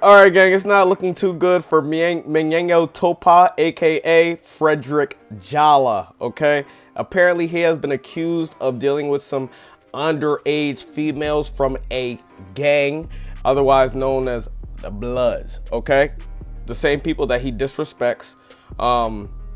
All right, gang, it's not looking too good for Menyengo Topa, a.k.a. Frederick Jala, okay? Apparently, he has been accused of dealing with some underage females from a gang, otherwise known as the Bloods, okay? The same people that he disrespects,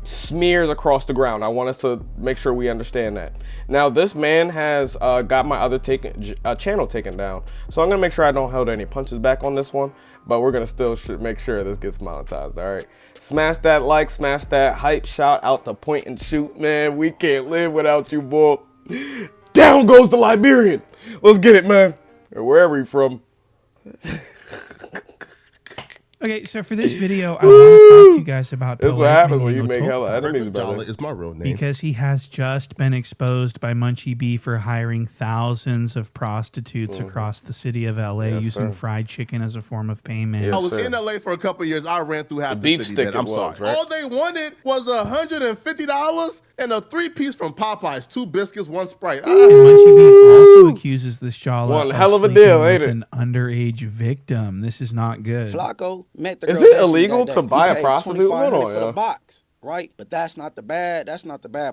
smears across the ground. I want us to make sure we understand that. Now, this man has got my other channel taken down, so I'm gonna make sure I don't hold any punches back on this one, but we're gonna still make sure this gets monetized. All right, smash that like, smash that hype, shout out to Point and Shoot, man. We can't live without you, boy. Down goes the Liberian. Let's get it, man. Or wherever you from. Okay, so for this video, I want to talk to you guys about this is what happens when you make hella enemies, brother. Is my real name. Because he has just been exposed by Munchie B for hiring thousands of prostitutes across the city of LA using fried chicken as a form of payment. I was in LA for a couple of years. I ran through half the city, man. I'm sorry. Right? All they wanted was $150 and a 3-piece from Popeyes, 2 biscuits, 1 Sprite. And Munchie B also accuses this Jala one hell of a deal, ain't it? An underage victim. This is not good. Flakko met the girl. Is it illegal to buy a prostitute? Hold on, for the box, right? But that's not the bad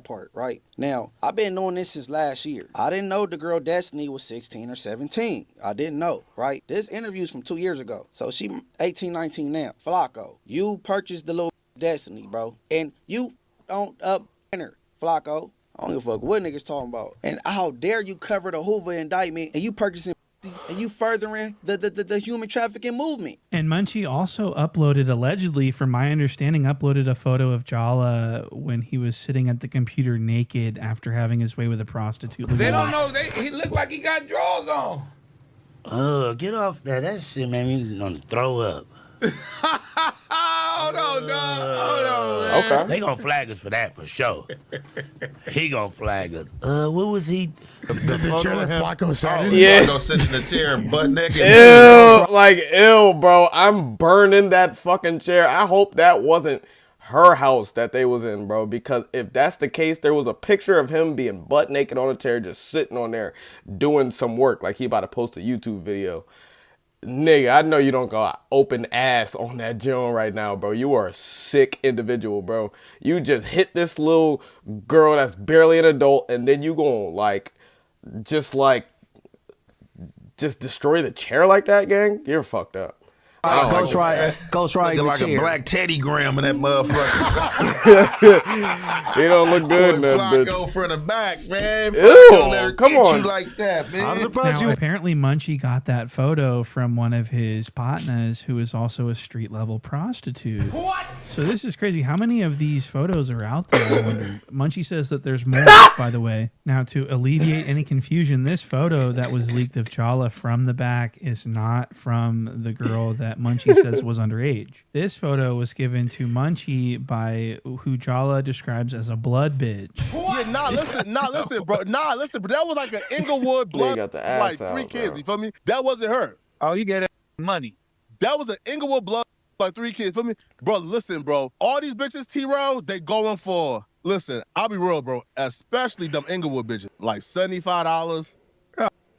part, right? Now, I've been knowing this since last year. I didn't know the girl Destiny was 16 or 17. I didn't know, right? This interview's from 2 years ago. So she 18, 19 now. Flakko, you purchased the little Destiny, bro. And you don't up her, Flakko. I don't give a fuck what niggas talking about. And how dare you cover the Hoover indictment and you purchasing and you furthering the human trafficking movement. And Munchie also allegedly, from my understanding, uploaded a photo of Jala when he was sitting at the computer naked after having his way with a prostitute. They don't know. He looked like he got drawers on. Get off that. That shit made me want to throw up. Hold on, dog. Hold on, man. Okay. They gonna flag us for that for sure. He gonna flag us. What was he? The chair that Flakko sat in? Yeah. Go sit in the chair butt naked. Ew, bro. I'm burning that fucking chair. I hope that wasn't her house that they was in, bro, because if that's the case, there was a picture of him being butt naked on a chair, just sitting on there doing some work, like he about to post a YouTube video. Nigga, I know you don't go open ass on that joint right now, bro. You are a sick individual, bro. You just hit this little girl that's barely an adult, and then you gonna just destroy the chair like that, gang? You're fucked up. Ghost Rider like a black Teddy Graham in that motherfucker. He don't look good in that bitch. Flakko from the back, man. Ew, come on. You like that, man. I'm surprised apparently Munchie got that photo from one of his partners who is also a street-level prostitute. What? So this is crazy. How many of these photos are out there? I wonder. Munchie says that there's more, by the way. Now, to alleviate any confusion, this photo that was leaked of Jala from the back is not from the girl that Munchie says was underage. This photo was given to Munchie by who Jala describes as a blood bitch. Yeah, listen, bro. Listen, but that was like an Inglewood blood, got the ass like 3 out, kids. bro. You feel me? That wasn't her. Oh, you get that money. That was an Inglewood blood, like 3 kids. Feel me, bro? Listen, bro. All these bitches, T-Row, they going for. Listen, I'll be real, bro. Especially them Inglewood bitches, like $75.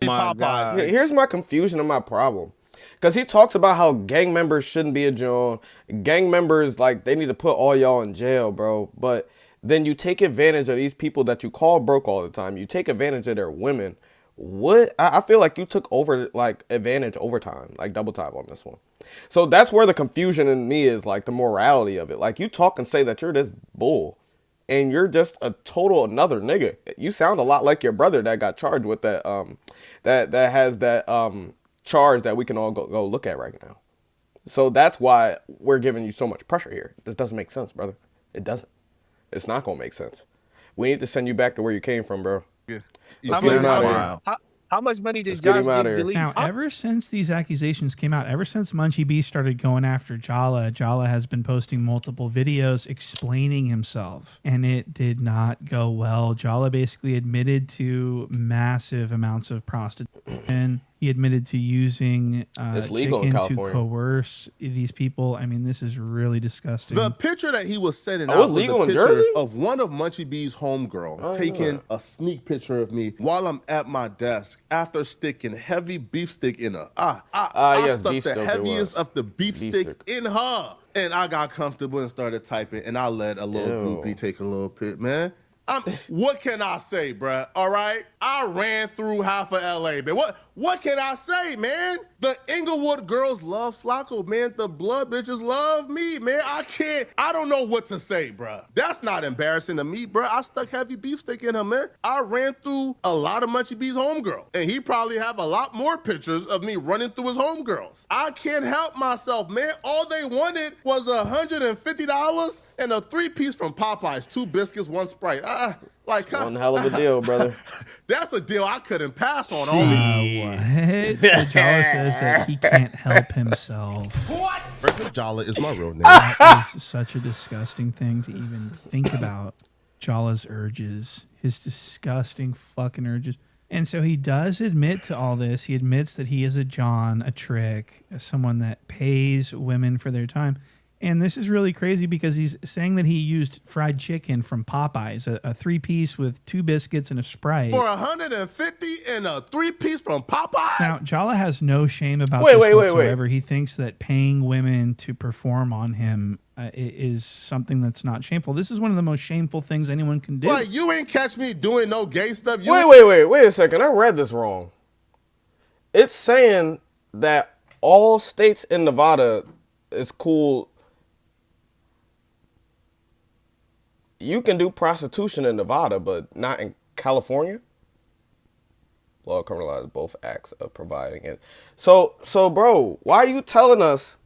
Popeyes. Here's my confusion and my problem. Because he talks about how gang members shouldn't be a joint. Gang members, like, they need to put all y'all in jail, bro. But then you take advantage of these people that you call broke all the time. You take advantage of their women. What? I feel like you took advantage overtime, like double time on this one. So that's where the confusion in me is, like, the morality of it. Like, you talk and say that you're this bull. And you're just a total another nigga. You sound a lot like your brother that got charged with that, that has that, charge that we can all go look at right now. So that's why we're giving you so much pressure here. This doesn't make sense, brother. It doesn't. It's not gonna make sense. We need to send you back to where you came from, bro. Yeah. Let's get him out of here. How much money did Josh get deleted? Now, ever since these accusations came out, ever since Munchie B started going after Jala, Jala has been posting multiple videos explaining himself, and it did not go well. Jala basically admitted to massive amounts of prostitution, He admitted to using It's legal in chicken to California. coerce these people. I mean, this is really disgusting. The picture that he was sending Oh, out it's was legal a in picture Jersey? of one of Munchie B's homegirl taking a sneak picture of me while I'm at my desk after sticking heavy beef stick in her. I yes, stuck beef the stick it heaviest was. of the beef stick in her. And I got comfortable and started typing, and I let a little groupie take a little pic, man. What can I say, bruh? All right? I ran through half of LA, man. What can I say, man? The Inglewood girls love Flakko, man. The blood bitches love me, man. I don't know what to say, bruh. That's not embarrassing to me, bruh. I stuck heavy beef stick in her, man. I ran through a lot of Munchie B's homegirl, and he probably have a lot more pictures of me running through his homegirls. I can't help myself, man. All they wanted was $150 and a 3-piece from Popeyes, 2 biscuits, 1 Sprite. One hell of a deal, brother. That's a deal I couldn't pass on. What? So Jala says that he can't help himself. Frederick Jala is my real name. That is such a disgusting thing to even think about. Jala's urges, his disgusting fucking urges. And so he does admit to all this. He admits that he is a John, a trick, someone that pays women for their time. And this is really crazy because he's saying that he used fried chicken from Popeyes, a 3-piece with 2 biscuits and a Sprite. For $150 and a 3-piece from Popeyes? Now, Jala has no shame about this whatsoever. He thinks that paying women to perform on him is something that's not shameful. This is one of the most shameful things anyone can do. Like, you ain't catch me doing no gay stuff. Wait a second. I read this wrong. It's saying that all states in Nevada is cool. You can do prostitution in Nevada, but not in California. Law criminalizes both acts of providing it. So, bro, why are you telling us?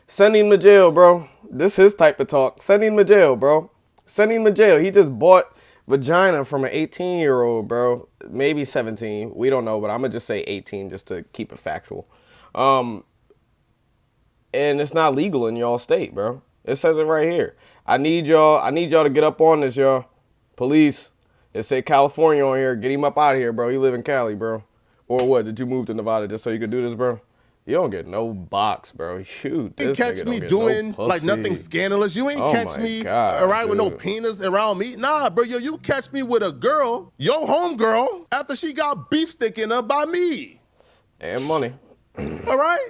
Send him to jail, bro. This is his type of talk. Send him to jail, bro. Send him to jail. He just bought vagina from an 18-year-old, bro. Maybe 17. We don't know, but I'm gonna just say 18 just to keep it factual. And it's not legal in y'all state, bro. It says it right here. I need y'all to get up on this, y'all. Police. It said California on here. Get him up out of here, bro. He live in Cali, bro. Or what? Did you move to Nevada just so you could do this, bro? You don't get no box, bro. Shoot. You ain't catch me doing like nothing scandalous. You ain't catch me with no penis around me. Nah, bro. You catch me with a girl, your homegirl, after she got beef stick in her by me. And money. All right?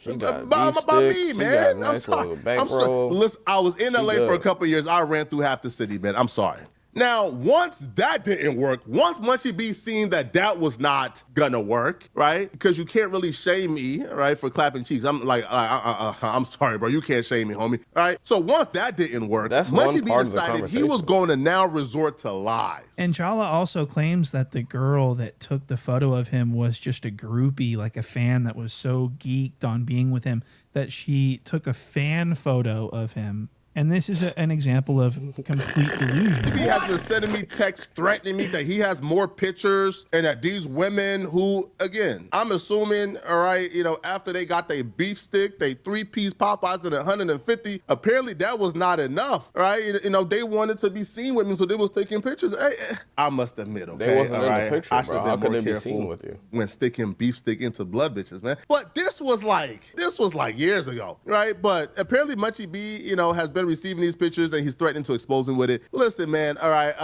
By me, man. I'm sorry. Listen, I was in LA for a couple of years. I ran through half the city, man. I'm sorry. Now, once that didn't work, once Munchie B seen that was not gonna work, right? Because you can't really shame me, right, for clapping cheeks. I'm like, I'm sorry, bro. You can't shame me, homie. All right? So once that didn't work, Munchie B decided he was going to now resort to lies. And Jala also claims that the girl that took the photo of him was just a groupie, like a fan that was so geeked on being with him that she took a fan photo of him. And this is an example of complete delusion. He has been sending me texts threatening me that he has more pictures and that these women who, again, I'm assuming, all right, after they got their beef stick, they 3-piece Popeyes and 150, apparently that was not enough, right? They wanted to be seen with me, so they was taking pictures. Hey, I must admit, okay, they wasn't all right, in the picture, I should bro. have How been could more they be seen careful with you when sticking beef stick into blood bitches, man. But this was like years ago, right? But apparently Munchie B, has been receiving these pictures and he's threatening to expose him with it. Listen, man, all right,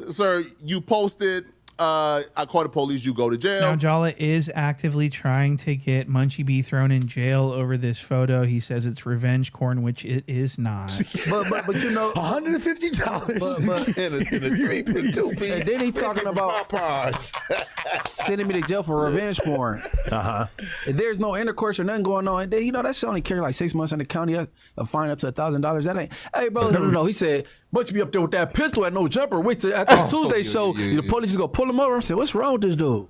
sir, you posted, I call the police, you go to jail. Now, Jala is actively trying to get Munchie B thrown in jail over this photo. He says it's revenge porn, which it is not. but $150 in a 3-piece. And then he talking about sending me to jail for revenge porn. There's no intercourse or nothing going on. And then, that shit only carry like 6 months in the county. That's a fine up to $1,000. That ain't. Hey, bro, no. He said, Munchie be up there with that pistol at no jumper. Wait till after the Tuesday show, the police is gonna pull him over. I'm saying, what's wrong with this dude?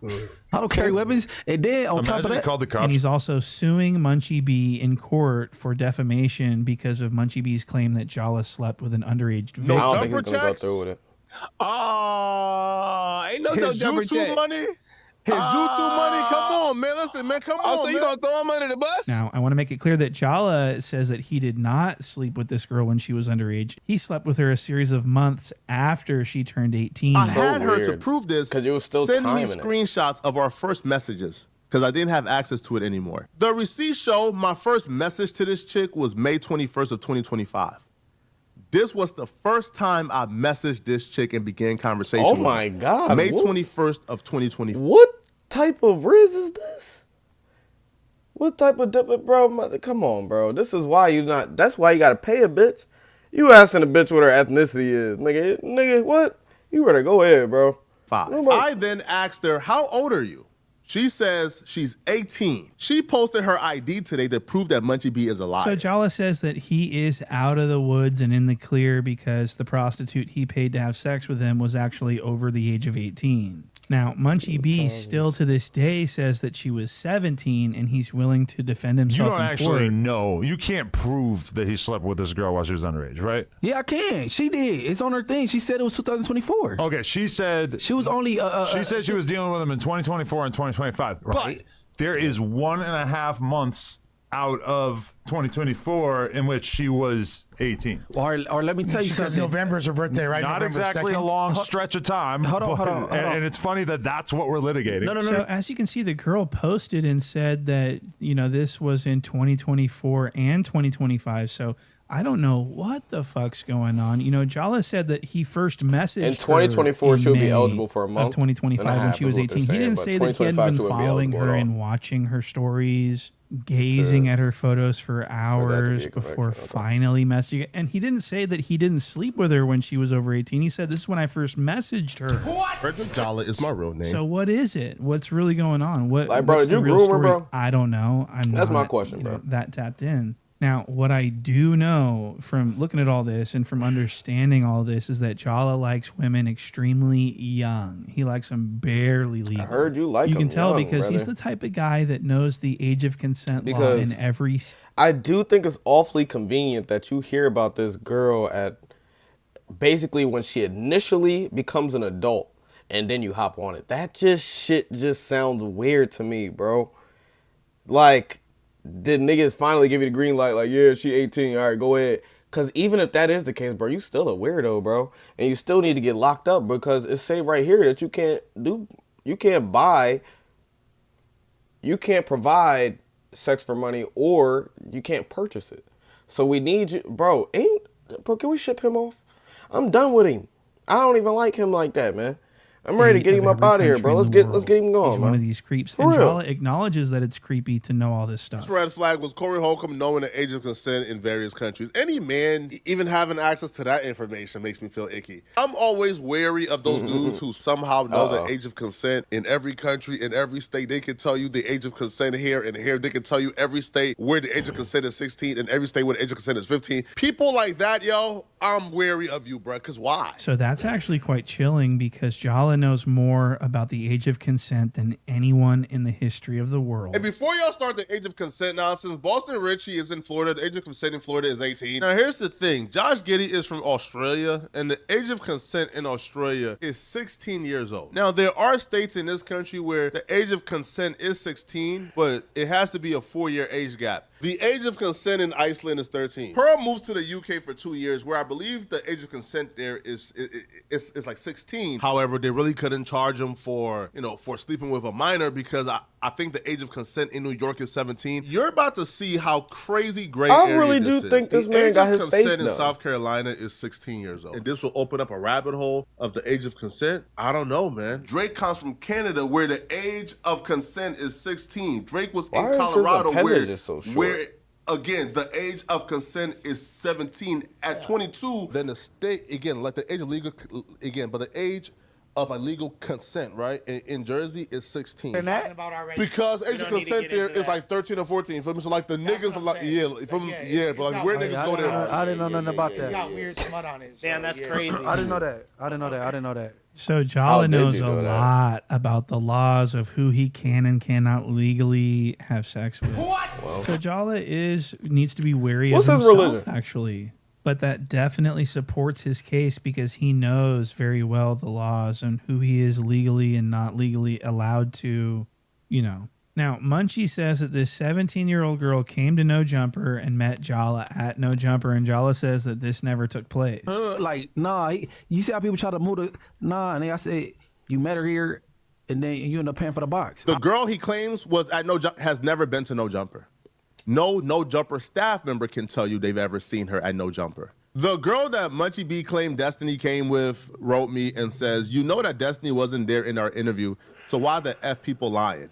I don't carry weapons. And then on top of that, called the cops. And he's also suing Munchie B in court for defamation because of Munchie B's claim that Jala slept with an underage victim. I don't think he's gonna go through with it. Ain't no jumper check. Money? His YouTube money? Come on, man. Listen, man, come on, so you gonna throw him under the bus? Now, I want to make it clear that Jala says that he did not sleep with this girl when she was underage. He slept with her a series of months after she turned 18. I had her to prove this. Because you was still send me timing it. screenshots of our first messages. because I didn't have access to it anymore. The receipts show my first message to this chick was May 21st of 2025. This was the first time I messaged this chick and began conversation with her. Oh my God. May 21st of 2024. What type of riz is this? What type of bro? Come on, bro. This is why you not. That's why you gotta pay a bitch. You asking a bitch what her ethnicity is, nigga. What? You better go ahead, bro. I then asked her, "How old are you?" She says she's 18. She posted her ID today to prove that Munchie B is a liar. So Jala says that he is out of the woods and in the clear because the prostitute he paid to have sex with him was actually over the age of 18. Now, Munchie B still to this day says that she was 17 and he's willing to defend himself. You don't in actually court. know. You can't prove that he slept with this girl while she was underage, right? Yeah, I can. She did. It's on her thing. She said it was 2024. Okay, she said She was only. she said she was dealing with him in 2024 and 2025. Right. But there is 1.5 months out of 2024 in which she was 18. Or let me tell you Because something. November is her birthday, right? Not November exactly 2nd. a long stretch of time. Hold on. And it's funny that that's what we're litigating. No. So as you can see, the girl posted and said that, this was in 2024 and 2025. So I don't know what the fuck's going on. Jala said that he first messaged In 2024, her she'll be May eligible for a month of 2025 and a when half she is was what 18. they're He didn't saying, say but that he hadn't 2025 been she wouldn't be following eligible her at all. and watching her stories, gazing at her photos for hours a before conviction, okay. finally messaging her. And he didn't say that he didn't sleep with her when she was over 18. He said, this is when I first messaged her. Frederick Jala is my real name. So what is it? What's really going on? Like, bro, what's did you the real groom her, story? bro? I don't know. That's not, my question, bro. that tapped in. Now, what I do know from looking at all this and from understanding all this is that Jala likes women extremely young. He likes them barely legal. I heard you like You can them tell young, because he's brother. the type of guy that knows the age of consent law Because in every. I do think it's awfully convenient that you hear about this girl at basically when she initially becomes an adult and then you hop on it. That shit just sounds weird to me, bro. Like, did niggas finally give you the green light? Like, yeah, she 18. All right, go ahead. Because even if that is the case, bro, you still a weirdo, bro. And you still need to get locked up because it say right here that you can't provide sex for money or you can't purchase it. So we need you, bro, can we ship him off? I'm done with him. I don't even like him like that, man. I'm ready to get him up out of here, bro. Let's get him going, He's man. one of these creeps. For And real. Jala acknowledges that it's creepy to know all this stuff. This red flag was Corey Holcomb knowing the age of consent in various countries. Any man even having access to that information makes me feel icky. I'm always wary of those dudes who somehow know the age of consent in every country, in every state. They can tell you the age of consent here and here. They can tell you every state where the age of consent is 16 and every state where the age of consent is 15. People like that, yo, I'm wary of you, bro, because why? So that's actually quite chilling because Jala knows more about the age of consent than anyone in the history of the world. And before y'all start the age of consent nonsense, Boston Richie is in Florida. The age of consent in Florida is 18. Now, here's the thing. Josh Giddey is from Australia, and the age of consent in Australia is 16 years old. Now, there are states in this country where the age of consent is 16, but it has to be a 4-year age gap. The age of consent in Iceland is 13. Pearl moves to the UK for 2 years, where I believe the age of consent there is like 16. However, they really couldn't charge him for sleeping with a minor because I think the age of consent in New York is 17. You're about to see how crazy gray I area really this do is. think this The man age got of his face consent in done. South Carolina is 16 years old. And this will open up a rabbit hole of the age of consent. I don't know, man. Drake comes from Canada where the age of consent is 16. Drake was Why in is his Colorado appendage so short? where again, the age of consent is 17. At 22, then the state, again, like the age of legal, again, but the age of a legal consent, right, in Jersey is 16. Because age of consent there is like 13 or 14. So like the niggas are like, but like where niggas go there? I didn't know nothing about that. got weird smut on it. Damn, that's crazy. I didn't know that. So Jala did knows you a know that? lot about the laws of who he can and cannot legally have sex with. What? So Jala needs to be wary What's of his himself, religion? actually. But that definitely supports his case because he knows very well the laws and who he is legally and not legally allowed to, Now, Munchie says that this 17-year-old girl came to No Jumper and met Jala at No Jumper, and Jala says that this never took place. You see how people try to move and I say, you met her here and then you end up paying for the box. The girl he claims was at has never been to No Jumper. No Jumper staff member can tell you they've ever seen her at No Jumper. The girl that Munchie B claimed Destiny came with wrote me and says, you know that Destiny wasn't there in our interview, so why the F people lying?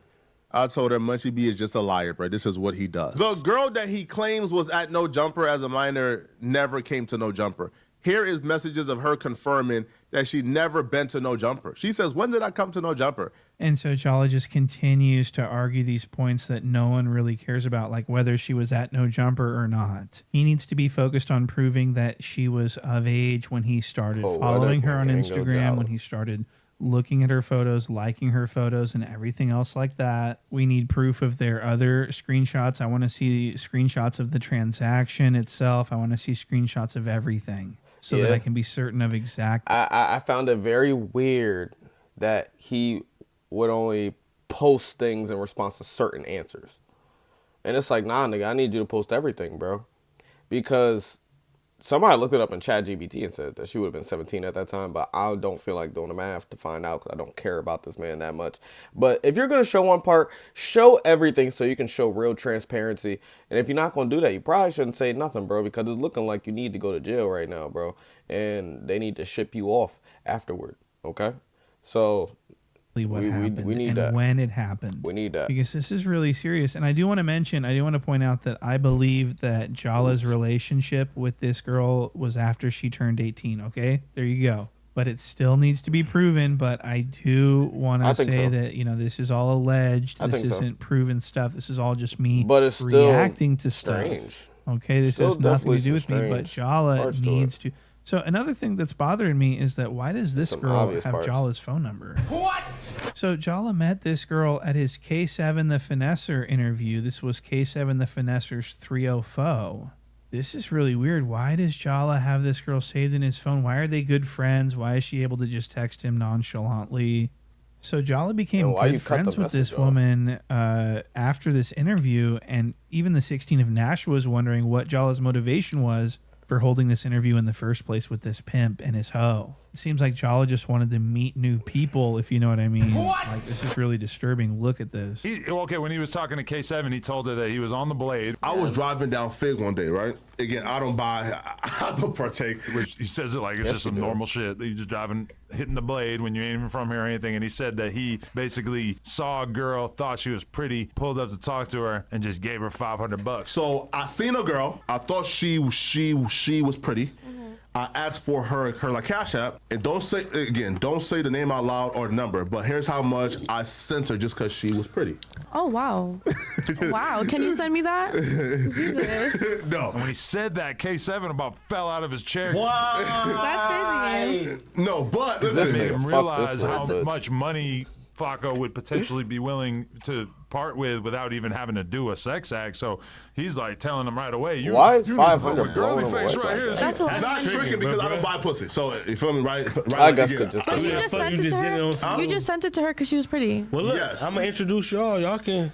I told her Munchie B is just a liar, bro. This is what he does. The girl that he claims was at No Jumper as a minor never came to No Jumper. Here is messages of her confirming that she never been to No Jumper. She says, when did I come to No Jumper? And so Jala just continues to argue these points that no one really cares about, like whether she was at No Jumper or not. He needs to be focused on proving that she was of age when he started following her on Instagram, when he started looking at her photos, liking her photos, and everything else like that. We need proof of their other screenshots. I want to see screenshots of the transaction itself. I want to see screenshots of everything so that I can be certain of exact. I found it very weird that he would only post things in response to certain answers. And it's like, nah, nigga, I need you to post everything, bro. Because somebody looked it up in ChatGPT and said that she would have been 17 at that time, but I don't feel like doing the math to find out because I don't care about this man that much. But if you're going to show one part, show everything so you can show real transparency. And if you're not going to do that, you probably shouldn't say nothing, bro, because it's looking like you need to go to jail right now, bro. And they need to ship you off afterward, okay? So what happened we need and that. When it happened. We need that. Because this is really serious. And I do want to point out that I believe that Jala's relationship with this girl was after she turned 18, okay? There you go. But it still needs to be proven. But I do want to say that, you know, this is all alleged. This isn't proven stuff. This is all just me reacting to stuff. Okay, this has nothing to do with me, but Jala needs to. So another thing that's bothering me is that why does this girl have Jala's phone number? What? So Jala met this girl at his K7 the Finesser interview. This was K7 the Finesser's 304. This is really weird. Why does Jala have this girl saved in his phone? Why are they good friends? Why is she able to just text him nonchalantly? So Jala became good friends with this woman after this interview, and even the 16 of Nash was wondering what Jala's motivation was for holding this interview in the first place with this pimp and his hoe. It seems like Jala just wanted to meet new people, if you know what I mean. What? Like, this is really disturbing. Look at this. Okay, when he was talking to K7, he told her that he was on the Blade. I was driving down Fig one day, right? Again, I don't partake. Which he says it like it's just some normal shit. You just driving, hitting the Blade when you ain't even from here or anything. And he said that he basically saw a girl, thought she was pretty, pulled up to talk to her, and just gave her $500. So I seen a girl. I thought she was pretty. I asked for her like Cash App, and don't say the name out loud or the number, but here's how much I sent her just because she was pretty. Oh, wow. Wow. Can you send me that? Jesus. No. And when he said that, K7 about fell out of his chair. Wow. That's crazy. No, but that made him realize how much money Flakko would potentially be willing to part with without even having to do a sex act. So he's like telling him right away. Why is 500 blowing face right here? That's not tricking because I don't buy pussy. So you feel me, right? I guess could just. But you just sent it to her. You just sent it to her because she was pretty. Well, look, I'm gonna introduce y'all. Y'all can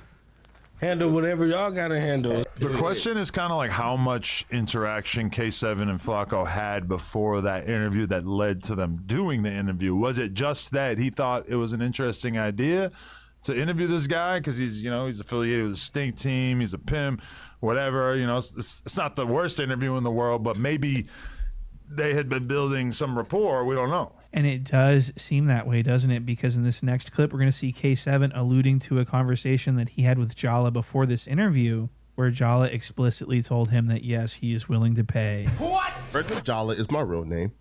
handle whatever y'all gotta handle. The question is kind of like how much interaction K7 and Flakko had before that interview that led to them doing the interview. Was it just that he thought it was an interesting idea to interview this guy because he's affiliated with the Stink Team, he's a pimp, whatever. You know, it's not the worst interview in the world, but maybe they had been building some rapport. We don't know. And it does seem that way, doesn't it? Because in this next clip, we're going to see K7 alluding to a conversation that he had with Jala before this interview, where Jala explicitly told him that, yes, he is willing to pay. What? Frederick Jala is my real name.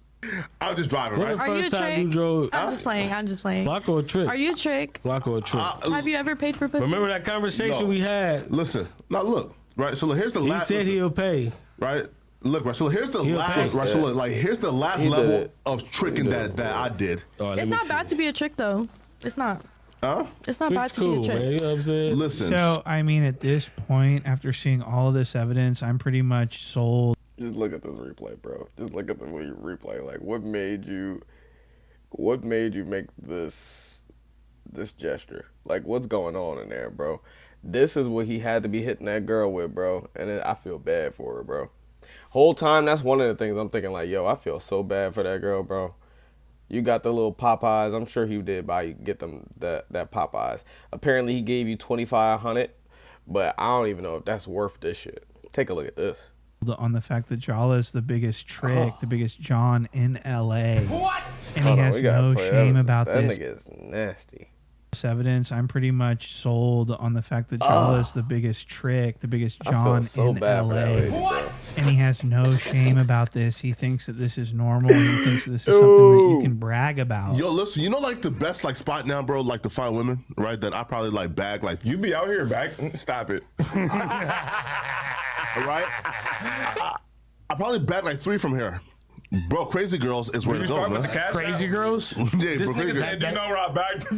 I'm just driving, right? Are you a trick? I'm just playing. Flakko a trick. Are you a trick? Flakko a trick. Have you ever paid for pussy? Remember that conversation we had? Listen. Now look, right? So here's the last. He said he'll pay. Right? Look, right. So here's the last. Right. So like, here's the last level of tricking that I did. It's not bad to be a trick, though. It's not. Huh? It's not bad to be a trick. Man, you know what I'm saying? Listen. So, I mean, at this point, after seeing all of this evidence, I'm pretty much sold. Just look at this replay, bro. Just look at the replay. Like, what made you make this gesture? Like, what's going on in there, bro? This is what he had to be hitting that girl with, bro. And I feel bad for her, bro. Whole time, that's one of the things I'm thinking, like, yo, I feel so bad for that girl, bro. You got the little Popeyes. I'm sure he did get them that Popeyes. Apparently he gave you 2,500, but I don't even know if that's worth this shit. Take a look at this. On the fact that Jala is the biggest trick, the biggest John in LA. What? And he has no shame about that this. That nigga is nasty. Evidence. I'm pretty much sold on the fact that Jala is the biggest trick, the biggest John in LA. And he has no shame about this. He thinks that this is normal. He thinks this is something that you can brag about. Yo, listen, you know, like the best like spot now, bro, like to find women, right? That I probably like bag like you be out here back. Stop it. Right? I probably bag like 3 from here. Bro, Crazy Girls is where to go, man. Crazy Girls? Yeah, This bro, Crazy nigga said, you know where I bagged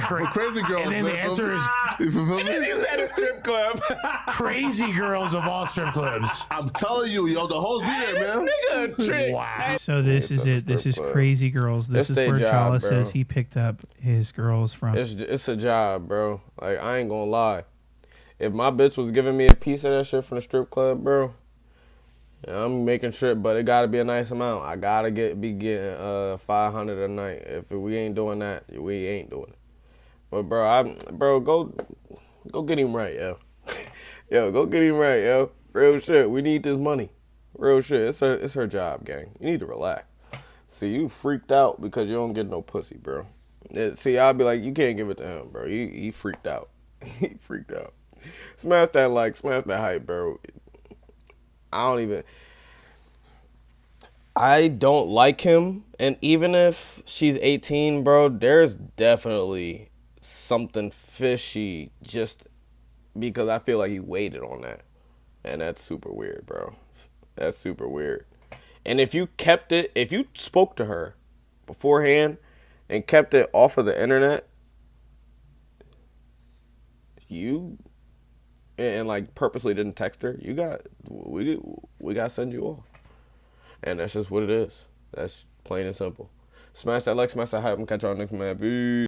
Bro, Crazy Girls. And then the answer is, you feel me? And then he said a strip club. Crazy Girls of all strip clubs. I'm telling you, yo, the hoes be there, man. Nigga, trick. Wow. So this is it. This is Crazy Girls. This is where Jala says he picked up his girls from. It's a job, bro. Like, I ain't gonna lie. If my bitch was giving me a piece of that shit from the strip club, bro, I'm making sure, but it gotta be a nice amount. I gotta be getting 500 a night. If we ain't doing that, we ain't doing it. But bro, go get him right, yo. Yo, go get him right, yo. Real shit. We need this money. Real shit. It's her job, gang. You need to relax. See, you freaked out because you don't get no pussy, bro. See, I'll be like, you can't give it to him, bro. He freaked out. He freaked out. Smash that like, smash that hype, bro. I don't like him, and even if she's 18, bro, there's definitely something fishy just because I feel like he waited on that, and that's super weird, bro. That's super weird. And if you spoke to her beforehand and kept it off of the internet, and like purposely didn't text her, we got to send you off. And that's just what it is. That's plain and simple. Smash that like, smash that hype, and catch y'all next man. Peace.